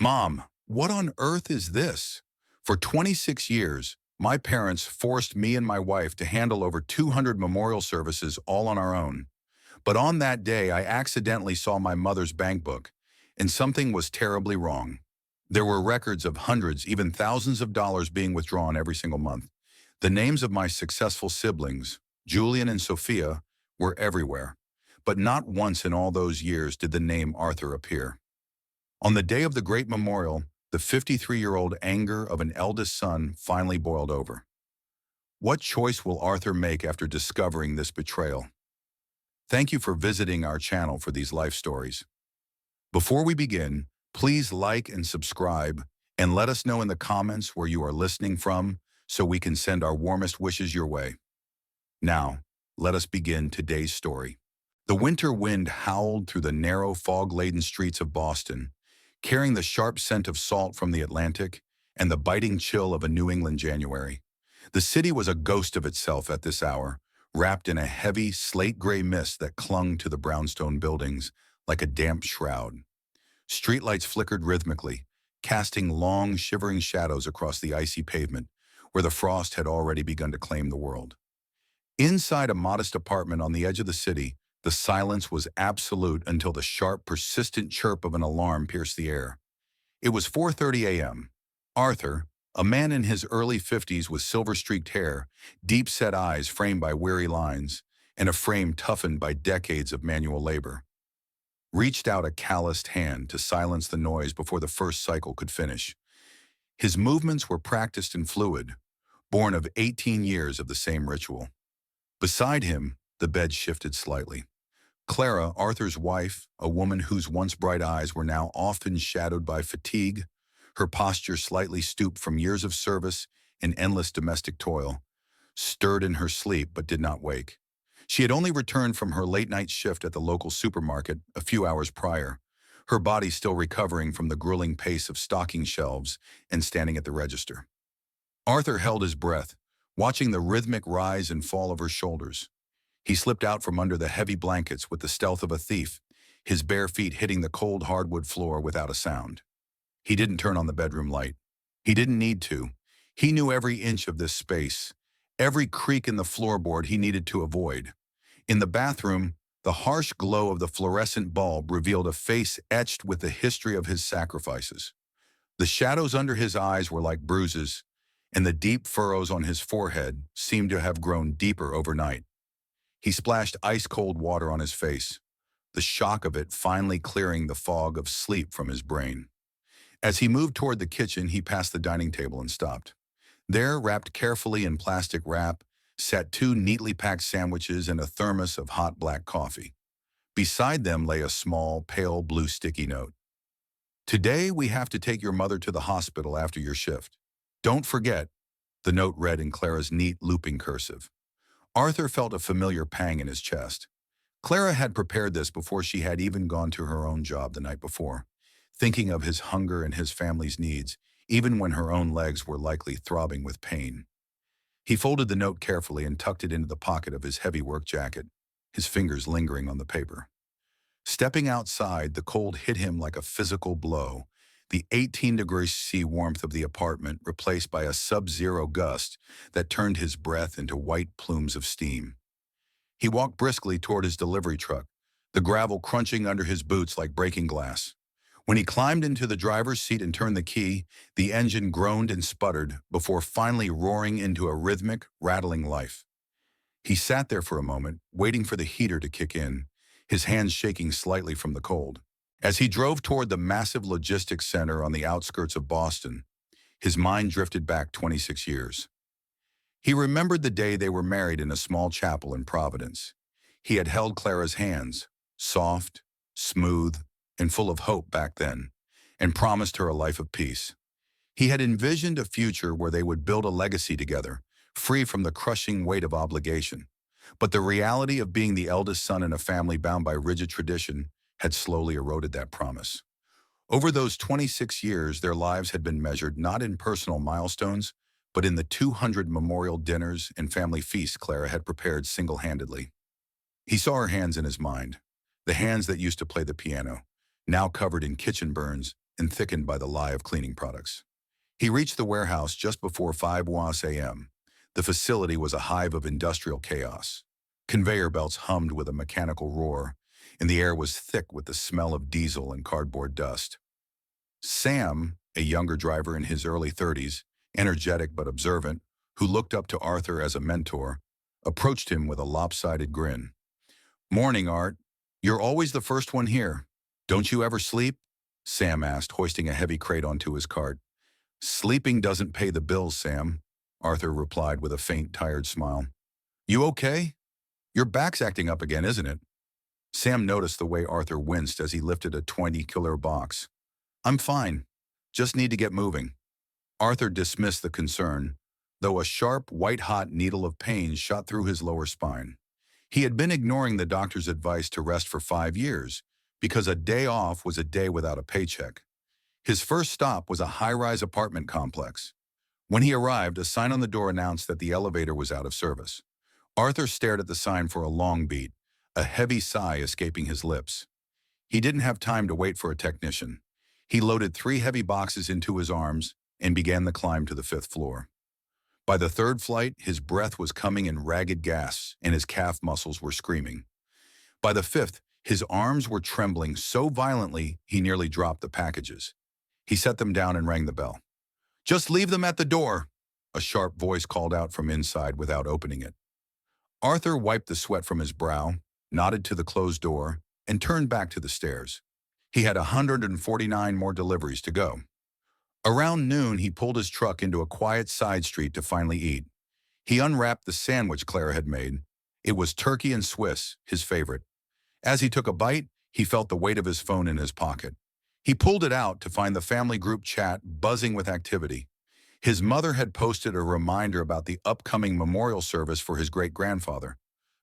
Mom, what on earth is this? For 26 years, my parents forced me and my wife to handle over 200 memorial services all on our own. But on that day, I accidentally saw my mother's bank book, and something was terribly wrong. There were records of hundreds, even thousands of dollars being withdrawn every single month. The names of my successful siblings, Julian and Sophia, were everywhere. But not once in all those years did the name Arthur appear. On the day of the great memorial, the 53-year-old anger of an eldest son finally boiled over. What choice will Arthur make after discovering this betrayal? Thank you for visiting our channel for these life stories. Before we begin, please like and subscribe, and let us know in the comments where you are listening from so we can send our warmest wishes your way. Now, let us begin today's story. The winter wind howled through the narrow, fog-laden streets of Boston, carrying the sharp scent of salt from the Atlantic and the biting chill of a New England January. The city was a ghost of itself at this hour, wrapped in a heavy, slate-gray mist that clung to the brownstone buildings like a damp shroud. Streetlights flickered rhythmically, casting long, shivering shadows across the icy pavement, where the frost had already begun to claim the world. Inside a modest apartment on the edge of the city, the silence was absolute until the sharp, persistent chirp of an alarm pierced the air. It was 4:30 a.m. Arthur, a man in his early 50s with silver-streaked hair, deep-set eyes framed by weary lines, and a frame toughened by decades of manual labor, reached out a calloused hand to silence the noise before the first cycle could finish. His movements were practiced and fluid, born of 18 years of the same ritual. Beside him, the bed shifted slightly. Clara, Arthur's wife, a woman whose once bright eyes were now often shadowed by fatigue, her posture slightly stooped from years of service and endless domestic toil, stirred in her sleep but did not wake. She had only returned from her late-night shift at the local supermarket a few hours prior, her body still recovering from the grueling pace of stocking shelves and standing at the register. Arthur held his breath, watching the rhythmic rise and fall of her shoulders. He slipped out from under the heavy blankets with the stealth of a thief, his bare feet hitting the cold hardwood floor without a sound. He didn't turn on the bedroom light. He didn't need to. He knew every inch of this space, every creak in the floorboard he needed to avoid. In the bathroom, the harsh glow of the fluorescent bulb revealed a face etched with the history of his sacrifices. The shadows under his eyes were like bruises, and the deep furrows on his forehead seemed to have grown deeper overnight. He splashed ice-cold water on his face, the shock of it finally clearing the fog of sleep from his brain. As he moved toward the kitchen, he passed the dining table and stopped. There, wrapped carefully in plastic wrap, sat two neatly packed sandwiches and a thermos of hot black coffee. Beside them lay a small, pale blue sticky note. "Today, we have to take your mother to the hospital after your shift. Don't forget," the note read in Clara's neat, looping cursive. Arthur felt a familiar pang in his chest. Clara had prepared this before she had even gone to her own job the night before, thinking of his hunger and his family's needs, even when her own legs were likely throbbing with pain. He folded the note carefully and tucked it into the pocket of his heavy work jacket, his fingers lingering on the paper. Stepping outside, the cold hit him like a physical blow, the 18-degree C warmth of the apartment replaced by a sub-zero gust that turned his breath into white plumes of steam. He walked briskly toward his delivery truck, the gravel crunching under his boots like breaking glass. When he climbed into the driver's seat and turned the key, the engine groaned and sputtered before finally roaring into a rhythmic, rattling life. He sat there for a moment, waiting for the heater to kick in, his hands shaking slightly from the cold. As he drove toward the massive logistics center on the outskirts of Boston, his mind drifted back 26 years. He remembered the day they were married in a small chapel in Providence. He had held Clara's hands, soft, smooth, and full of hope back then, and promised her a life of peace. He had envisioned a future where they would build a legacy together, free from the crushing weight of obligation. But the reality of being the eldest son in a family bound by rigid tradition had slowly eroded that promise. Over those 26 years, their lives had been measured not in personal milestones, but in the 200 memorial dinners and family feasts Clara had prepared single-handedly. He saw her hands in his mind, the hands that used to play the piano, now covered in kitchen burns and thickened by the lie of cleaning products. He reached the warehouse just before 5 a.m. The facility was a hive of industrial chaos. Conveyor belts hummed with a mechanical roar, and the air was thick with the smell of diesel and cardboard dust. Sam, a younger driver in his early 30s, energetic but observant, who looked up to Arthur as a mentor, approached him with a lopsided grin. "Morning, Art. You're always the first one here. Don't you ever sleep?" Sam asked, hoisting a heavy crate onto his cart. "Sleeping doesn't pay the bills, Sam," Arthur replied with a faint, tired smile. "You okay? Your back's acting up again, isn't it?" Sam noticed the way Arthur winced as he lifted a 20-kilo box. "I'm fine. Just need to get moving." Arthur dismissed the concern, though a sharp, white-hot needle of pain shot through his lower spine. He had been ignoring the doctor's advice to rest for 5 years, because a day off was a day without a paycheck. His first stop was a high-rise apartment complex. When he arrived, a sign on the door announced that the elevator was out of service. Arthur stared at the sign for a long beat, a heavy sigh escaping his lips. He didn't have time to wait for a technician. He loaded 3 heavy boxes into his arms and began the climb to the 5th floor. By the 3rd flight, his breath was coming in ragged gasps and his calf muscles were screaming. By the 5th, his arms were trembling so violently he nearly dropped the packages. He set them down and rang the bell. "Just leave them at the door," a sharp voice called out from inside without opening it. Arthur wiped the sweat from his brow, nodded to the closed door, and turned back to the stairs. He had 149 more deliveries to go. Around noon, he pulled his truck into a quiet side street to finally eat. He unwrapped the sandwich Clara had made. It was turkey and Swiss, his favorite. As he took a bite, he felt the weight of his phone in his pocket. He pulled it out to find the family group chat buzzing with activity. His mother had posted a reminder about the upcoming memorial service for his great-grandfather.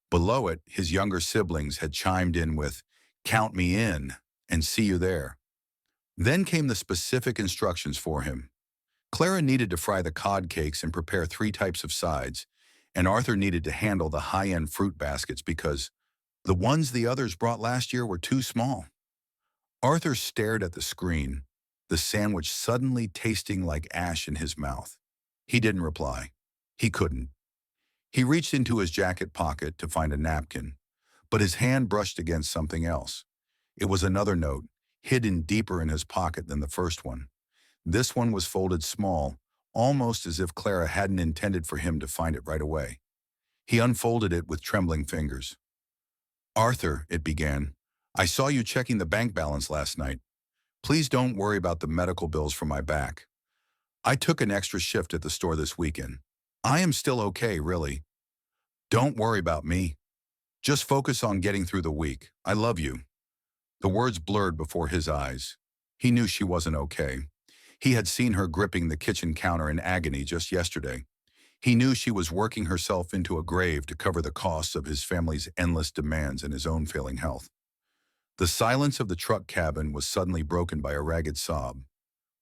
Below it, his younger siblings had chimed in with, "Count me in," and "See you there." Then came the specific instructions for him. Clara needed to fry the cod cakes and prepare 3 types of sides, and Arthur needed to handle the high-end fruit baskets because the ones the others brought last year were too small. Arthur stared at the screen, the sandwich suddenly tasting like ash in his mouth. He didn't reply. He couldn't. He reached into his jacket pocket to find a napkin, but his hand brushed against something else. It was another note, hidden deeper in his pocket than the first one. This one was folded small, almost as if Clara hadn't intended for him to find it right away. He unfolded it with trembling fingers. "Arthur," it began, "I saw you checking the bank balance last night. Please don't worry about the medical bills for my back. I took an extra shift at the store this weekend. I am still okay, really. Don't worry about me. Just focus on getting through the week. I love you." The words blurred before his eyes. He knew she wasn't okay. He had seen her gripping the kitchen counter in agony just yesterday. He knew she was working herself into a grave to cover the costs of his family's endless demands and his own failing health. The silence of the truck cabin was suddenly broken by a ragged sob.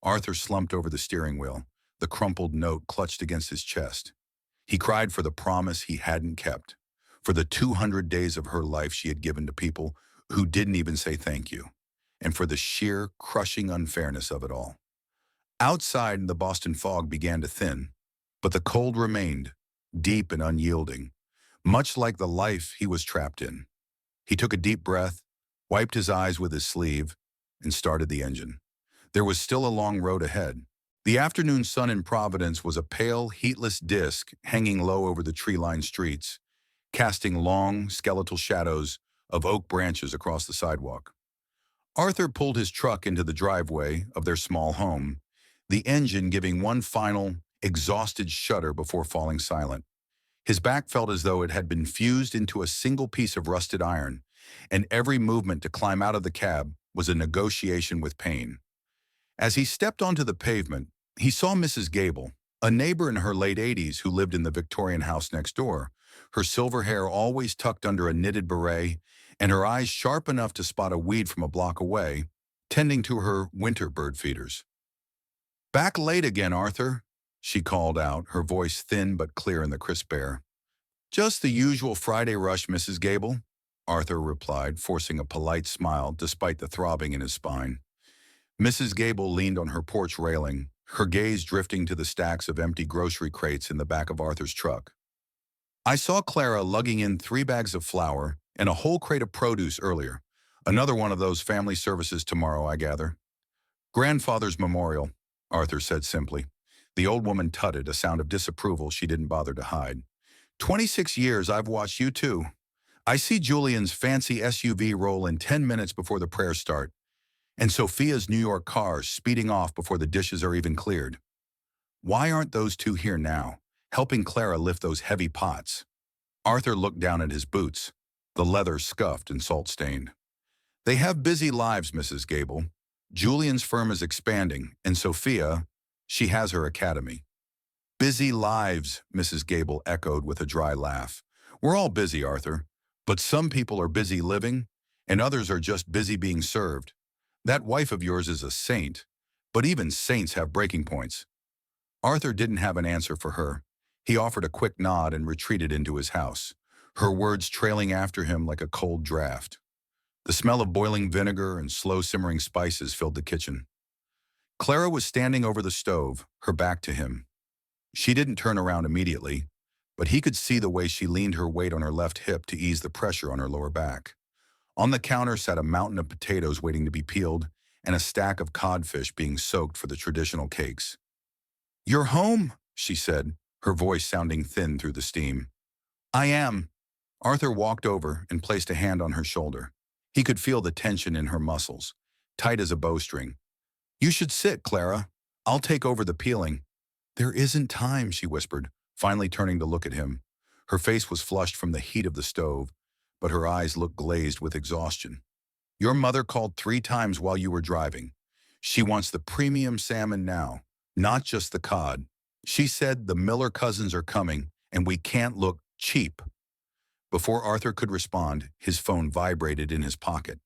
Arthur slumped over the steering wheel, the crumpled note clutched against his chest. He cried for the promise he hadn't kept, for the 200 days of her life she had given to people who didn't even say thank you, and for the sheer, crushing unfairness of it all. Outside, the Boston fog began to thin, but the cold remained, deep and unyielding, much like the life he was trapped in. He took a deep breath, wiped his eyes with his sleeve, and started the engine. There was still a long road ahead. The afternoon sun in Providence was a pale, heatless disk hanging low over the tree-lined streets, casting long, skeletal shadows of oak branches across the sidewalk. Arthur pulled his truck into the driveway of their small home, the engine giving one final, exhausted shudder before falling silent. His back felt as though it had been fused into a single piece of rusted iron, and every movement to climb out of the cab was a negotiation with pain. As he stepped onto the pavement, he saw Mrs. Gable, a neighbor in her late 80s who lived in the Victorian house next door, her silver hair always tucked under a knitted beret, and her eyes sharp enough to spot a weed from a block away, tending to her winter bird feeders. "Back late again, Arthur," she called out, her voice thin but clear in the crisp air. "Just the usual Friday rush, Mrs. Gable," Arthur replied, forcing a polite smile despite the throbbing in his spine. Mrs. Gable leaned on her porch railing, her gaze drifting to the stacks of empty grocery crates in the back of Arthur's truck. I saw Clara lugging in 3 bags of flour and a whole crate of produce earlier. Another one of those family services tomorrow, I gather. Grandfather's memorial, Arthur said simply. The old woman tutted, a sound of disapproval she didn't bother to hide. 26 years I've watched you too. I see Julian's fancy SUV roll in 10 minutes before the prayers start, and Sophia's New York car speeding off before the dishes are even cleared. Why aren't those two here now, helping Clara lift those heavy pots? Arthur looked down at his boots, the leather scuffed and salt-stained. They have busy lives, Mrs. Gable. Julian's firm is expanding, and Sophia, she has her academy. Busy lives, Mrs. Gable echoed with a dry laugh. We're all busy, Arthur, but some people are busy living, and others are just busy being served. That wife of yours is a saint, but even saints have breaking points. Arthur didn't have an answer for her. He offered a quick nod and retreated into his house, her words trailing after him like a cold draft. The smell of boiling vinegar and slow-simmering spices filled the kitchen. Clara was standing over the stove, her back to him. She didn't turn around immediately, but he could see the way she leaned her weight on her left hip to ease the pressure on her lower back. On the counter sat a mountain of potatoes waiting to be peeled and a stack of codfish being soaked for the traditional cakes. "You're home," she said, her voice sounding thin through the steam. "I am." Arthur walked over and placed a hand on her shoulder. He could feel the tension in her muscles, tight as a bowstring. "You should sit, Clara. I'll take over the peeling." "There isn't time," she whispered, finally turning to look at him. Her face was flushed from the heat of the stove, but her eyes looked glazed with exhaustion. "Your mother called 3 times while you were driving. She wants the premium salmon now, not just the cod. She said the Miller cousins are coming, and we can't look cheap." Before Arthur could respond, his phone vibrated in his pocket.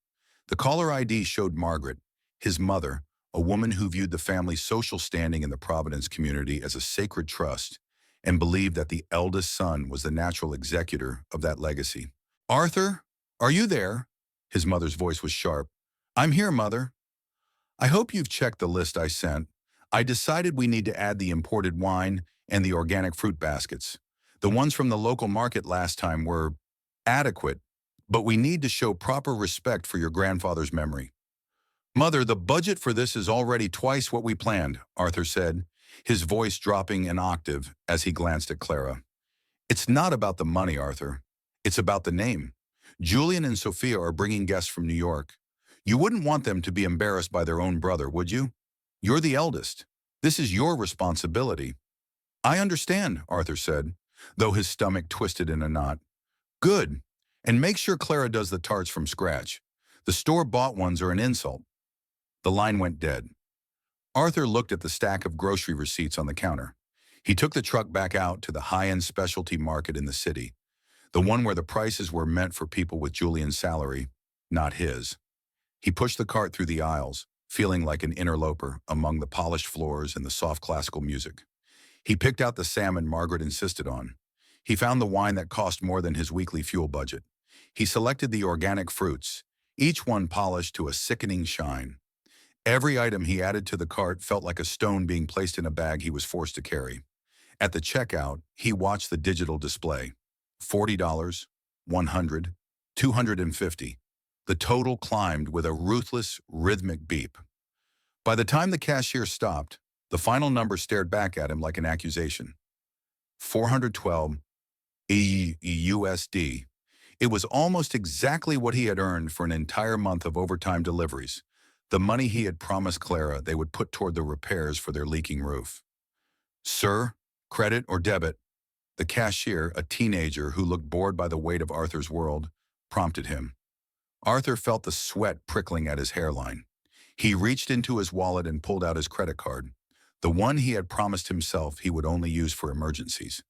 The caller ID showed Margaret, his mother, a woman who viewed the family's social standing in the Providence community as a sacred trust and believed that the eldest son was the natural executor of that legacy. "Arthur, are you there?" His mother's voice was sharp. "I'm here, Mother." "I hope you've checked the list I sent. I decided we need to add the imported wine and the organic fruit baskets. The ones from the local market last time were adequate, but we need to show proper respect for your grandfather's memory." "Mother, the budget for this is already twice what we planned," Arthur said, his voice dropping an octave as he glanced at Clara. "It's not about the money, Arthur. It's about the name. Julian and Sophia are bringing guests from New York. You wouldn't want them to be embarrassed by their own brother, would you? You're the eldest. This is your responsibility." "I understand," Arthur said, though his stomach twisted in a knot. "Good. And make sure Clara does the tarts from scratch. The store-bought ones are an insult." The line went dead. Arthur looked at the stack of grocery receipts on the counter. He took the truck back out to the high-end specialty market in the city, the one where the prices were meant for people with Julian's salary, not his. He pushed the cart through the aisles, feeling like an interloper among the polished floors and the soft classical music. He picked out the salmon Margaret insisted on. He found the wine that cost more than his weekly fuel budget. He selected the organic fruits, each one polished to a sickening shine. Every item he added to the cart felt like a stone being placed in a bag he was forced to carry. At the checkout, he watched the digital display. $40, $100, $250. The total climbed with a ruthless, rhythmic beep. By the time the cashier stopped, the final number stared back at him like an accusation. 412 USD. It was almost exactly what he had earned for an entire month of overtime deliveries, the money he had promised Clara they would put toward the repairs for their leaking roof. "Sir, credit or debit?" The cashier, a teenager who looked bored by the weight of Arthur's world, prompted him. Arthur felt the sweat prickling at his hairline. He reached into his wallet and pulled out his credit card, the one he had promised himself he would only use for emergencies.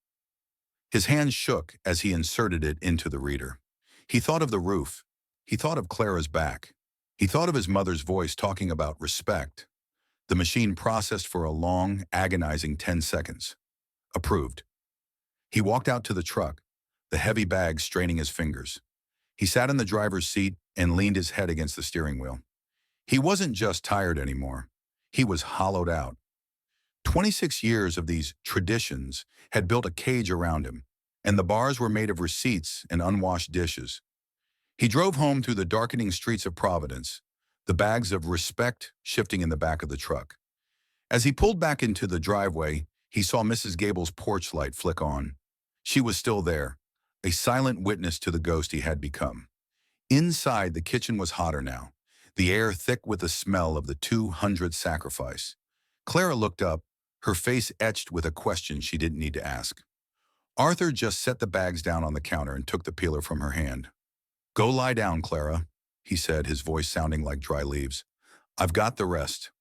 His hand shook as he inserted it into the reader. He thought of the roof. He thought of Clara's back. He thought of his mother's voice talking about respect. The machine processed for a long, agonizing 10 seconds. Approved. He walked out to the truck, the heavy bag straining his fingers. He sat in the driver's seat and leaned his head against the steering wheel. He wasn't just tired anymore. He was hollowed out. 26 years of these traditions had built a cage around him, and the bars were made of receipts and unwashed dishes. He drove home through the darkening streets of Providence, the bags of respect shifting in the back of the truck. As he pulled back into the driveway, he saw Mrs. Gable's porch light flick on. She was still there, a silent witness to the ghost he had become. Inside, the kitchen was hotter now, the air thick with the smell of the 200th sacrifice. Clara looked up, her face etched with a question she didn't need to ask. Arthur just set the bags down on the counter and took the peeler from her hand. "Go lie down, Clara," he said, his voice sounding like dry leaves. "I've got the rest."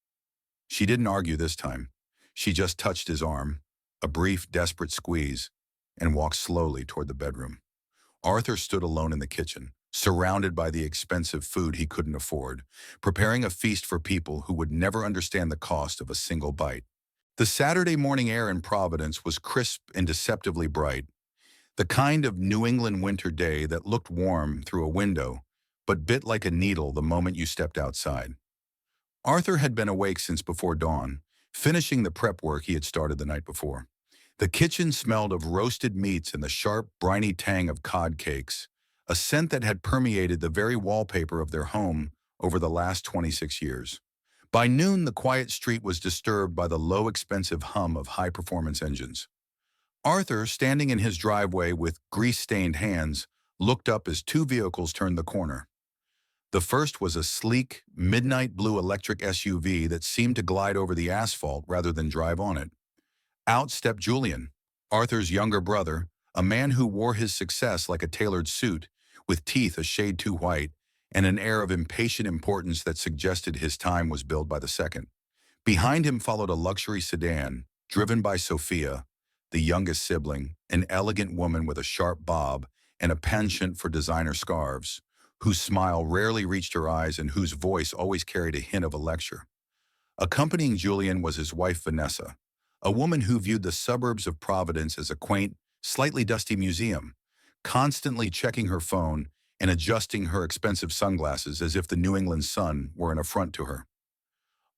She didn't argue this time. She just touched his arm, a brief, desperate squeeze, and walked slowly toward the bedroom. Arthur stood alone in the kitchen, surrounded by the expensive food he couldn't afford, preparing a feast for people who would never understand the cost of a single bite. The Saturday morning air in Providence was crisp and deceptively bright, the kind of New England winter day that looked warm through a window, but bit like a needle the moment you stepped outside. Arthur had been awake since before dawn, finishing the prep work he had started the night before. The kitchen smelled of roasted meats and the sharp, briny tang of cod cakes, a scent that had permeated the very wallpaper of their home over the last 26 years. By noon, the quiet street was disturbed by the low, expensive hum of high-performance engines. Arthur, standing in his driveway with grease-stained hands, looked up as two vehicles turned the corner. The first was a sleek, midnight blue electric SUV that seemed to glide over the asphalt rather than drive on it. Out stepped Julian, Arthur's younger brother, a man who wore his success like a tailored suit, with teeth a shade too white, and an air of impatient importance that suggested his time was billed by the second. Behind him followed a luxury sedan, driven by Sophia, the youngest sibling, an elegant woman with a sharp bob and a penchant for designer scarves, whose smile rarely reached her eyes and whose voice always carried a hint of a lecture. Accompanying Julian was his wife Vanessa, a woman who viewed the suburbs of Providence as a quaint, slightly dusty museum, constantly checking her phone and adjusting her expensive sunglasses as if the New England sun were an affront to her.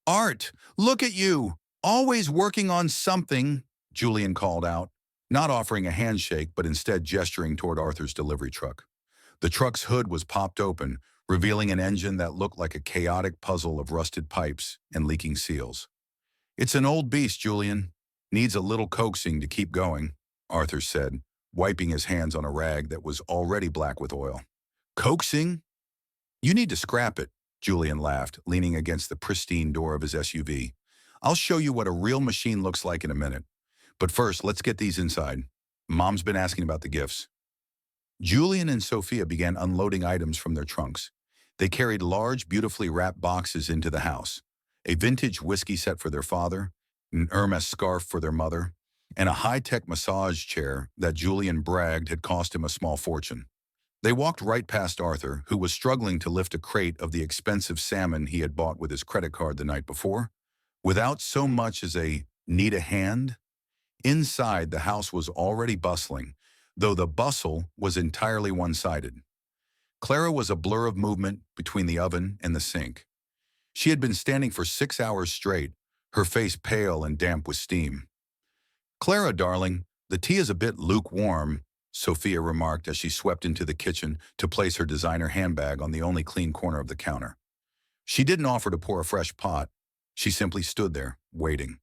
"Art, look at you, always working on something," Julian called out, not offering a handshake but instead gesturing toward Arthur's delivery truck. The truck's hood was popped open, revealing an engine that looked like a chaotic puzzle of rusted pipes and leaking seals. "It's an old beast, Julian. Needs a little coaxing to keep going," Arthur said, wiping his hands on a rag that was already black with oil. "Coaxing? You need to scrap it," Julian laughed, leaning against the pristine door of his SUV. "I'll show you what a real machine looks like in a minute. But first, let's get these inside. Mom's been asking about the gifts." Julian and Sophia began unloading items from their trunks. They carried large, beautifully wrapped boxes into the house, a vintage whiskey set for their father, an Hermes scarf for their mother, and a high-tech massage chair that Julian bragged had cost him a small fortune. They walked right past Arthur, who was struggling to lift a crate of the expensive salmon he had bought with his credit card the night before, without so much as a "need a hand." Inside, the house was already bustling, though the bustle was entirely one-sided. Clara was a blur of movement between the oven and the sink. She had been standing for 6 hours straight, her face pale and damp with steam. "Clara, darling, the tea is a bit lukewarm," Sophia remarked as she swept into the kitchen to place her designer handbag on the only clean corner of the counter. She didn't offer to pour a fresh pot. She simply stood there, waiting.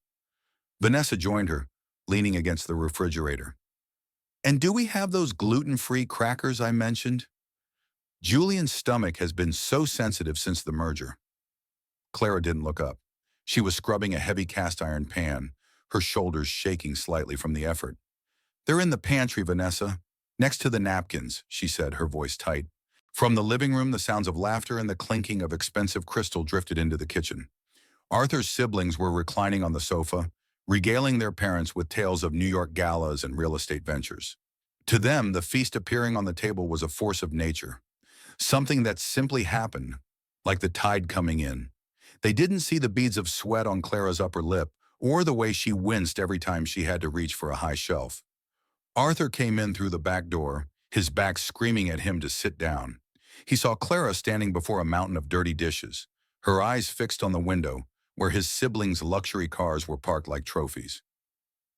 Vanessa joined her, leaning against the refrigerator. "And do we have those gluten-free crackers I mentioned?" Julian's stomach has been so sensitive since the merger. Clara didn't look up. She was scrubbing a heavy cast-iron pan, her shoulders shaking slightly from the effort. "They're in the pantry, Vanessa, next to the napkins," she said, her voice tight. From the living room, the sounds of laughter and the clinking of expensive crystal drifted into the kitchen. Arthur's siblings were reclining on the sofa, regaling their parents with tales of New York galas and real estate ventures. To them, the feast appearing on the table was a force of nature, something that simply happened, like the tide coming in. They didn't see the beads of sweat on Clara's upper lip or the way she winced every time she had to reach for a high shelf. Arthur came in through the back door, his back screaming at him to sit down. He saw Clara standing before a mountain of dirty dishes, her eyes fixed on the window, where his siblings' luxury cars were parked like trophies.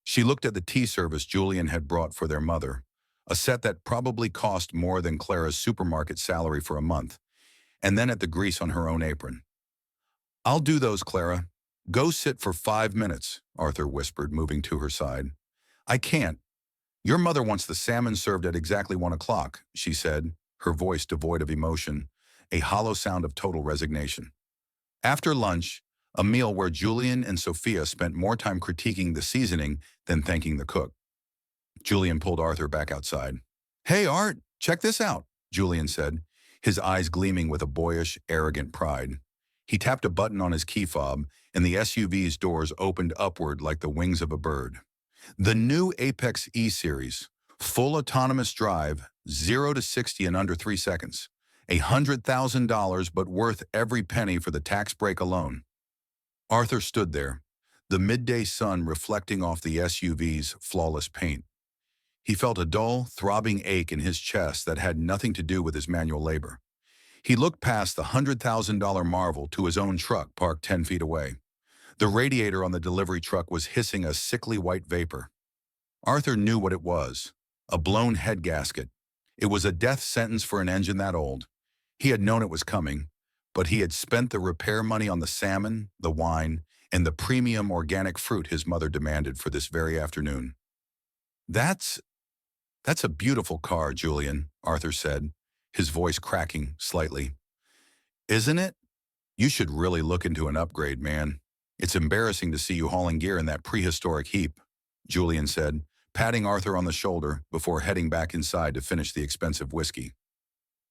She looked at the tea service Julian had brought for their mother, a set that probably cost more than Clara's supermarket salary for a month, and then at the grease on her own apron. "I'll do those, Clara. Go sit for 5 minutes," Arthur whispered, moving to her side. "I can't. Your mother wants the salmon served at exactly 1 o'clock," she said, her voice devoid of emotion, a hollow sound of total resignation. After lunch, a meal where Julian and Sophia spent more time critiquing the seasoning than thanking the cook, Julian pulled Arthur back outside. "Hey, Art, check this out," Julian said, his eyes gleaming with a boyish, arrogant pride. He tapped a button on his key fob, and the SUV's doors opened upward like the wings of a bird. The new Apex E-Series, full autonomous drive, 0 to 60 in under 3 seconds. $100,000, but worth every penny for the tax break alone. Arthur stood there, the midday sun reflecting off the SUV's flawless paint. He felt a dull, throbbing ache in his chest that had nothing to do with his manual labor. He looked past the $100,000 marvel to his own truck parked 10 feet away. The radiator on the delivery truck was hissing a sickly white vapor. Arthur knew what it was, a blown head gasket. It was a death sentence for an engine that old. He had known it was coming, but he had spent the repair money on the salmon, the wine, and the premium organic fruit his mother demanded for this very afternoon. That's a beautiful car, Julian," Arthur said, his voice cracking slightly. "Isn't it? You should really look into an upgrade, man. It's embarrassing to see you hauling gear in that prehistoric heap," Julian said, patting Arthur on the shoulder before heading back inside to finish the expensive whiskey.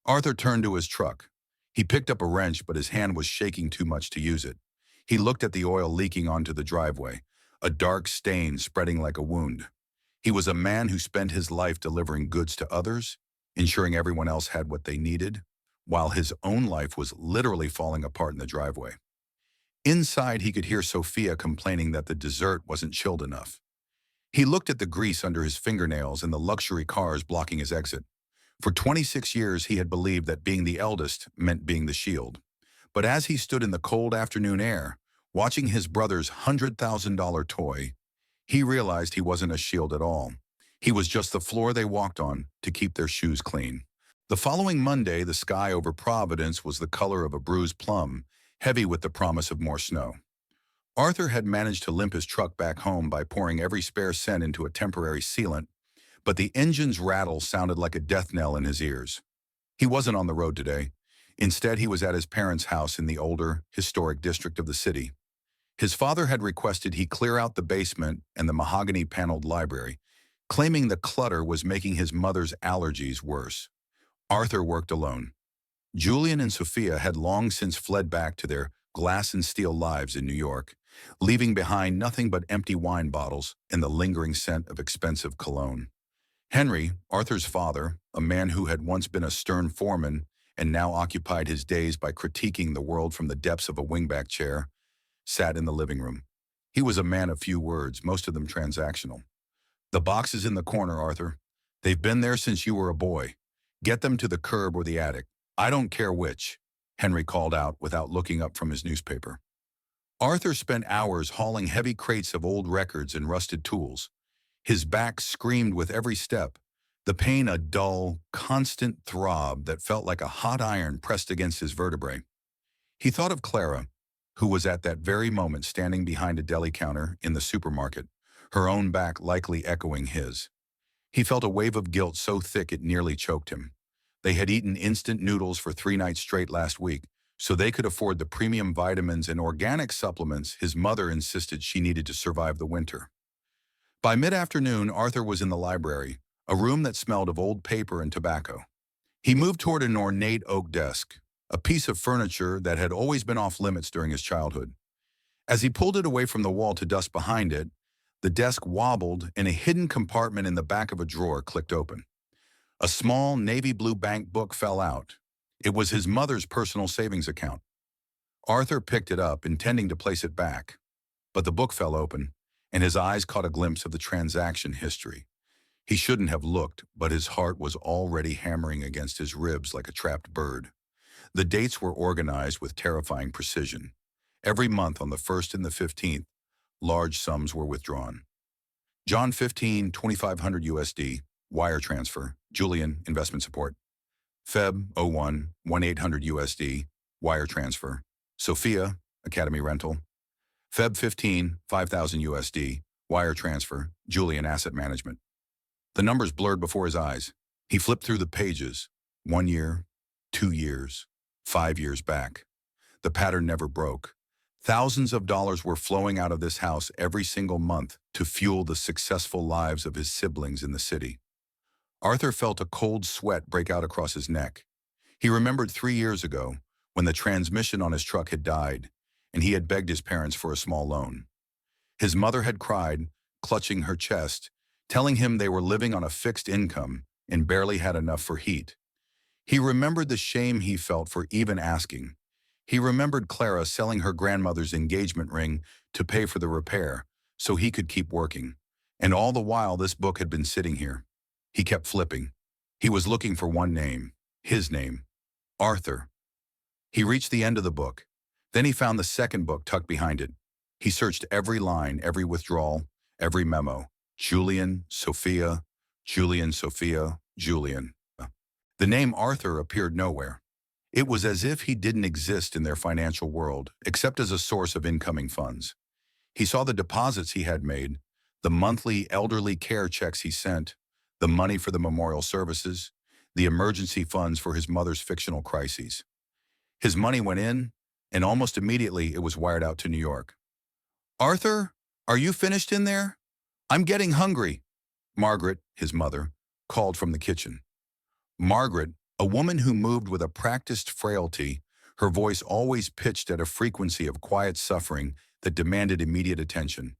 Arthur turned to his truck. He picked up a wrench, but his hand was shaking too much to use it. He looked at the oil leaking onto the driveway, a dark stain spreading like a wound. He was a man who spent his life delivering goods to others, ensuring everyone else had what they needed, while his own life was literally falling apart in the driveway. Inside, he could hear Sophia complaining that the dessert wasn't chilled enough. He looked at the grease under his fingernails and the luxury cars blocking his exit. For 26 years, he had believed that being the eldest meant being the shield. But as he stood in the cold afternoon air, watching his brother's $100,000 toy, he realized he wasn't a shield at all. He was just the floor they walked on to keep their shoes clean. The following Monday, the sky over Providence was the color of a bruised plum, heavy with the promise of more snow. Arthur had managed to limp his truck back home by pouring every spare cent into a temporary sealant, but the engine's rattle sounded like a death knell in his ears. He wasn't on the road today. Instead, he was at his parents' house in the older, historic district of the city. His father had requested he clear out the basement and the mahogany-paneled library, claiming the clutter was making his mother's allergies worse. Arthur worked alone. Julian and Sophia had long since fled back to their glass and steel lives in New York, leaving behind nothing but empty wine bottles and the lingering scent of expensive cologne. Henry, Arthur's father, a man who had once been a stern foreman and now occupied his days by critiquing the world from the depths of a wingback chair, sat in the living room. He was a man of few words, most of them transactional. "The boxes in the corner, Arthur. They've been there since you were a boy. Get them to the curb or the attic. I don't care which," Henry called out without looking up from his newspaper. Arthur spent hours hauling heavy crates of old records and rusted tools. His back screamed with every step, the pain a dull, constant throb that felt like a hot iron pressed against his vertebrae. He thought of Clara, who was at that very moment standing behind a deli counter in the supermarket, her own back likely echoing his. He felt a wave of guilt so thick it nearly choked him. They had eaten instant noodles for 3 nights straight last week, so they could afford the premium vitamins and organic supplements his mother insisted she needed to survive the winter. By mid-afternoon, Arthur was in the library, a room that smelled of old paper and tobacco. He moved toward an ornate oak desk, a piece of furniture that had always been off-limits during his childhood. As he pulled it away from the wall to dust behind it, the desk wobbled and a hidden compartment in the back of a drawer clicked open. A small navy blue bank book fell out. It was his mother's personal savings account. Arthur picked it up, intending to place it back, but the book fell open, and his eyes caught a glimpse of the transaction history. He shouldn't have looked, but his heart was already hammering against his ribs like a trapped bird. The dates were organized with terrifying precision. Every month on the 1st and the 15th, large sums were withdrawn. John 15, 2500 USD, wire transfer, Julian, investment support. Feb 01, 1800 USD, wire transfer. Sophia, Academy rental. Feb 15, 5000 USD, wire transfer, Julian asset management. The numbers blurred before his eyes. He flipped through the pages. 1 year, 2 years, 5 years back. The pattern never broke. Thousands of dollars were flowing out of this house every single month to fuel the successful lives of his siblings in the city. Arthur felt a cold sweat break out across his neck. He remembered 3 years ago when the transmission on his truck had died and he had begged his parents for a small loan. His mother had cried, clutching her chest, telling him they were living on a fixed income and barely had enough for heat. He remembered the shame he felt for even asking. He remembered Clara selling her grandmother's engagement ring to pay for the repair so he could keep working. And all the while this book had been sitting here. He kept flipping. He was looking for one name, his name, Arthur. He reached the end of the book. Then he found the second book tucked behind it. He searched every line, every withdrawal, every memo. Julian, Sophia, Julian, Sophia, Julian. The name Arthur appeared nowhere. It was as if he didn't exist in their financial world, except as a source of incoming funds. He saw the deposits he had made, the monthly elderly care checks he sent, the money for the memorial services, the emergency funds for his mother's fictional crises. His money went in, and almost immediately it was wired out to New York. "Arthur, are you finished in there? I'm getting hungry," Margaret, his mother, called from the kitchen. Margaret, a woman who moved with a practiced frailty, her voice always pitched at a frequency of quiet suffering that demanded immediate attention,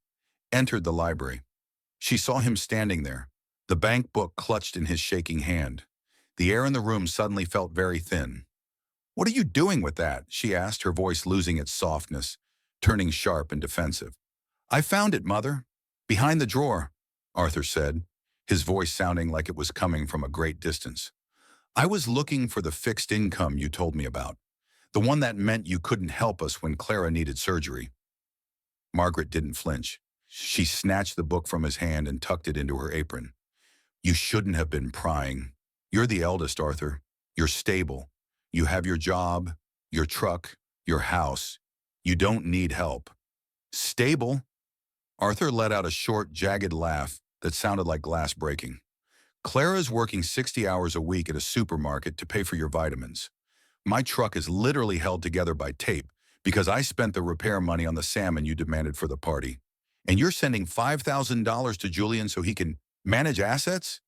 entered the library. She saw him standing there, the bank book clutched in his shaking hand. The air in the room suddenly felt very thin. "What are you doing with that?" she asked, her voice losing its softness, turning sharp and defensive. "I found it, Mother. Behind the drawer," Arthur said, his voice sounding like it was coming from a great distance. "I was looking for the fixed income you told me about, the one that meant you couldn't help us when Clara needed surgery." Margaret didn't flinch. She snatched the book from his hand and tucked it into her apron. "You shouldn't have been prying. You're the eldest, Arthur. You're stable. You have your job, your truck, your house. You don't need help." "Stable?" Arthur let out a short, jagged laugh that sounded like glass breaking. "Clara's working 60 hours a week at a supermarket to pay for your vitamins. My truck is literally held together by tape because I spent the repair money on the salmon you demanded for the party. And you're sending $5,000 to Julian so he can manage assets?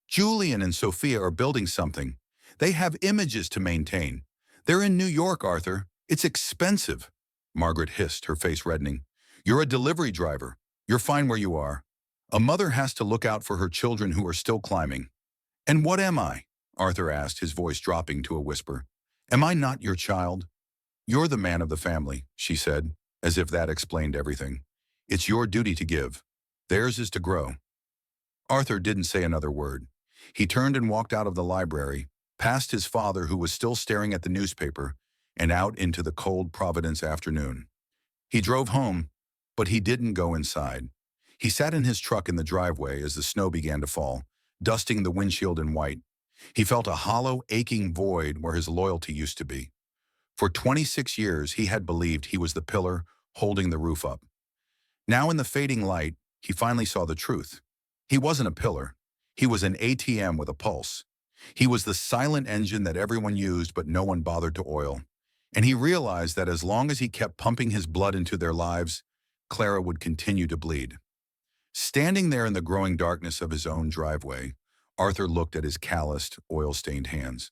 Julian and Sophia are building something. They have images to maintain. They're in New York, Arthur. It's expensive." Margaret hissed, her face reddening. "You're a delivery driver. You're fine where you are. A mother has to look out for her children who are still climbing." "And what am I?" Arthur asked, his voice dropping to a whisper. "Am I not your child?" "You're the man of the family," she said, as if that explained everything. "It's your duty to give. Theirs is to grow." Arthur didn't say another word. He turned and walked out of the library, past his father who was still staring at the newspaper, and out into the cold Providence afternoon. He drove home, but he didn't go inside. He sat in his truck in the driveway as the snow began to fall, dusting the windshield in white. He felt a hollow, aching void where his loyalty used to be. For 26 years, he had believed he was the pillar holding the roof up. Now in the fading light, he finally saw the truth. He wasn't a pillar. He was an ATM with a pulse. He was the silent engine that everyone used but no one bothered to oil. And he realized that as long as he kept pumping his blood into their lives, Clara would continue to bleed. Standing there in the growing darkness of his own driveway, Arthur looked at his calloused, oil-stained hands.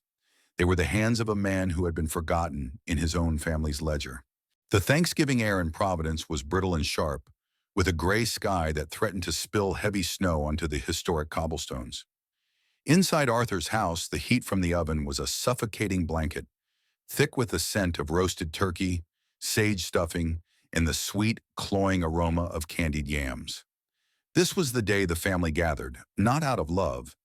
They were the hands of a man who had been forgotten in his own family's ledger. The Thanksgiving air in Providence was brittle and sharp, with a gray sky that threatened to spill heavy snow onto the historic cobblestones. Inside Arthur's house, the heat from the oven was a suffocating blanket, thick with the scent of roasted turkey, sage stuffing, and the sweet, cloying aroma of candied yams. This was the day the family gathered, not out of love,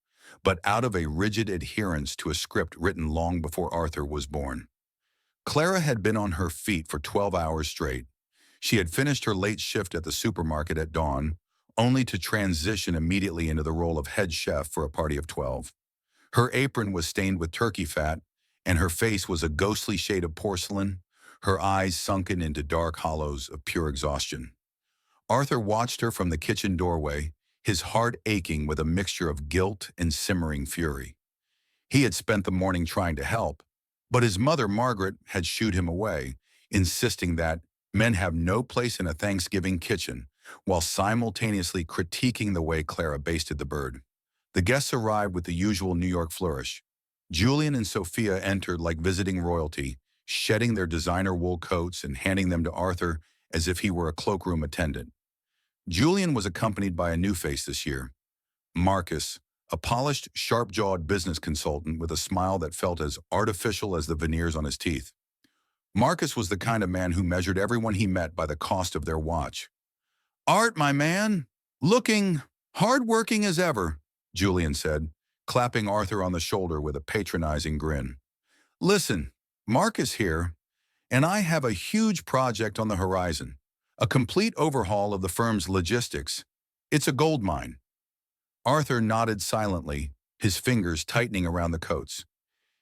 but out of a rigid adherence to a script written long before Arthur was born. Clara had been on her feet for 12 hours straight. She had finished her late shift at the supermarket at dawn, only to transition immediately into the role of head chef for a party of 12. Her apron was stained with turkey fat, and her face was a ghostly shade of porcelain, her eyes sunken into dark hollows of pure exhaustion. Arthur watched her from the kitchen doorway, his heart aching with a mixture of guilt and simmering fury. He had spent the morning trying to help, but his mother, Margaret, had shooed him away, insisting that men have no place in a Thanksgiving kitchen, while simultaneously critiquing the way Clara basted the bird. The guests arrived with the usual New York flourish. Julian and Sophia entered like visiting royalty, shedding their designer wool coats and handing them to Arthur as if he were a cloakroom attendant. Julian was accompanied by a new face this year, Marcus, a polished, sharp-jawed business consultant with a smile that felt as artificial as the veneers on his teeth. Marcus was the kind of man who measured everyone he met by the cost of their watch. "Art, my man, looking hard-working as ever," Julian said, clapping Arthur on the shoulder with a patronizing grin. "Listen, Marcus here, and I have a huge project on the horizon, a complete overhaul of the firm's logistics. It's a gold mine." Arthur nodded silently, his fingers tightening around the coats.